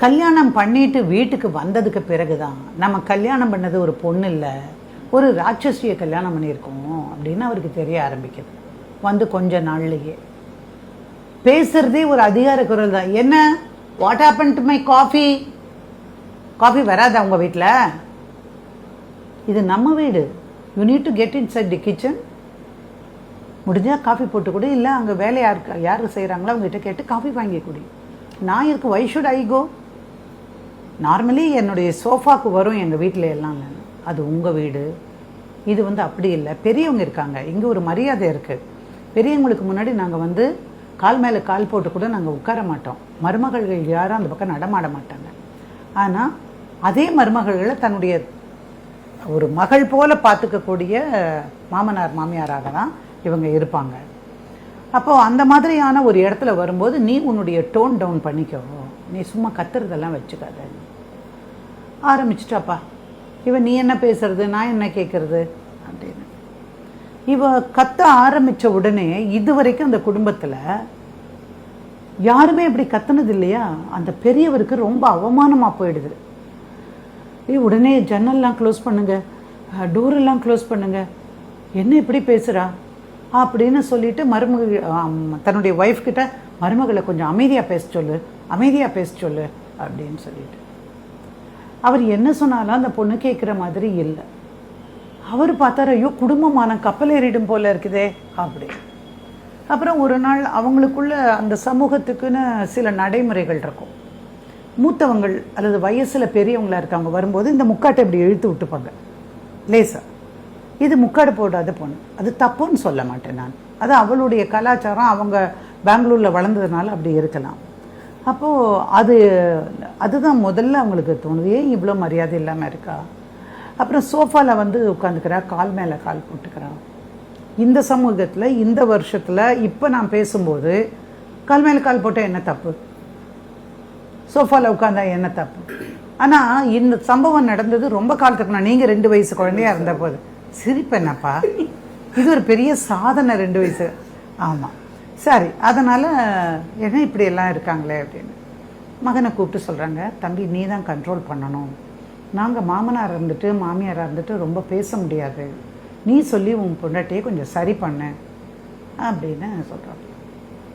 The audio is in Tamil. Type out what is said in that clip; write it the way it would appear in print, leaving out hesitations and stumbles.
கல்யாணம் பண்ணிட்டு வீட்டுக்கு வந்ததுக்கு பிறகு தான் நம்ம கல்யாணம் பண்ணது ஒரு பொண்ணு இல்லை, ஒரு ராட்சசியை கல்யாணம் பண்ணியிருக்கோம் அப்படின்னு அவருக்கு தெரிய ஆரம்பிக்குது. வந்து கொஞ்ச நாள்லேயே பேசுறதே ஒரு அதிகார குரல் தான். என்ன, what happen to my coffee? Coffee வராதா உங்கள் வீட்டில்? இது நம்ம வீடு. You need to get inside the kitchen. முடிஞ்சால் காஃபி போட்டு கொடு, இல்லை அங்கே வேலை யார் செய்கிறாங்களோ அவங்ககிட்ட கேட்டு காஃபி வாங்கி கொடு. நான் இருக்கு, why should I go? Normally என்னுடைய சோஃபாவுக்கு வரும் எங்கள் வீட்டில் எல்லாம். அது உங்கள் வீடு. இது வந்து அப்படி இல்லை, பெரியவங்க இருக்காங்க, இங்கே ஒரு மரியாதை இருக்குது. பெரியவங்களுக்கு முன்னாடி நாங்கள் கால் மேலே கால் போட்டு கூட நாங்கள் உட்கார மாட்டோம். மருமகள்கள் யாரும் அந்த பக்கம் நடமாட மாட்டாங்க. ஆனால் அதே மருமகள்களை தன்னுடைய ஒரு மகள் போல பார்த்துக்கக்கூடிய மாமனார் மாமியாராக தான் இவங்க இருப்பாங்க. அப்போது அந்த மாதிரியான ஒரு இடத்துல வரும்போது நீ உன்னுடைய டோன் டவுன் பண்ணிக்கோ, நீ சும்மா கத்துறதெல்லாம் வச்சுக்காத. ஆரம்பிச்சிட்டாப்பா இவன், நீ என்ன பேசுறது, நான் என்ன கேட்கறது அப்படின்னு. இவ கத்த ஆரம்பித்த உடனே இதுவரைக்கும் அந்த குடும்பத்தில் யாருமே இப்படி கத்துனது இல்லையா, அந்த பெரியவருக்கு ரொம்ப அவமானமாக போயிடுது. உடனே ஜன்னல்லாம் க்ளோஸ் பண்ணுங்க, டோரெல்லாம் க்ளோஸ் பண்ணுங்க, என்ன இப்படி பேசுகிறா அப்படின்னு சொல்லிட்டு தன்னுடைய ஒய்ஃப் கிட்ட மருமகளை கொஞ்சம் அமைதியாக பேச சொல்லு, அமைதியாக பேச சொல்லு அப்படின்னு சொல்லிட்டு. அவர் என்ன சொன்னாலும் அந்த பொண்ணு கேட்குற மாதிரி இல்லை. அவர் பார்த்தாரு, ஐயோ குடும்பமான கப்பல் ஏறிடும் போல இருக்குதே அப்படி. அப்புறம் ஒரு நாள் அவங்களுக்குள்ள அந்த சமூகத்துக்குன்னு சில நடைமுறைகள் இருக்கும். மூத்தவங்கள் அல்லது வயசில் பெரியவங்களா இருக்காங்க வரும்போது இந்த முக்காட்டை இப்படி இழுத்து விட்டுப்பாங்க லேசா. இது முக்காடு போடாத பொண்ணு, அது தப்புன்னு சொல்ல மாட்டேன் நான். அது அவளுடைய கலாச்சாரம், அவங்க பெங்களூரில் வளர்ந்ததுனால அப்படி இருக்கலாம். அப்போது அதுதான் முதல்ல அவங்களுக்கு தோணுது, ஏன் இவ்வளோ மரியாதை இல்லாமல் இருக்கா. அப்புறம் சோஃபாவில் உட்காந்துக்கிறா, கால் மேலே கால் போட்டுக்கிறான். இந்த சமூகத்தில் இந்த வருஷத்தில் இப்போ நான் பேசும்போது கால் மேலே கால் போட்டால் என்ன தப்பு, சோஃபாவில் உட்காந்தா என்ன தப்பு. ஆனால் இந்த சம்பவம் நடந்தது ரொம்ப காலத்துக்கு நான், நீங்கள் 2 வயசு குழந்தையா இருந்த போது. சிரிப்பேனப்பா, இது ஒரு பெரிய சாதனை 2 வயசு. ஆமாம் சரி, அதனால் என்ன இப்படியெல்லாம் இருக்காங்களே அப்படின்னு மகனை கூப்பிட்டு சொல்கிறாங்க, தம்பி நீ தான் கண்ட்ரோல் பண்ணணும், நாங்கள் மாமனார் இருந்துட்டு மாமியாராக இருந்துட்டு ரொம்ப பேச முடியாது, நீ சொல்லி உன் பொண்டாட்டியை கொஞ்சம் சரி பண்ண அப்படின்னு சொல்கிறாங்க.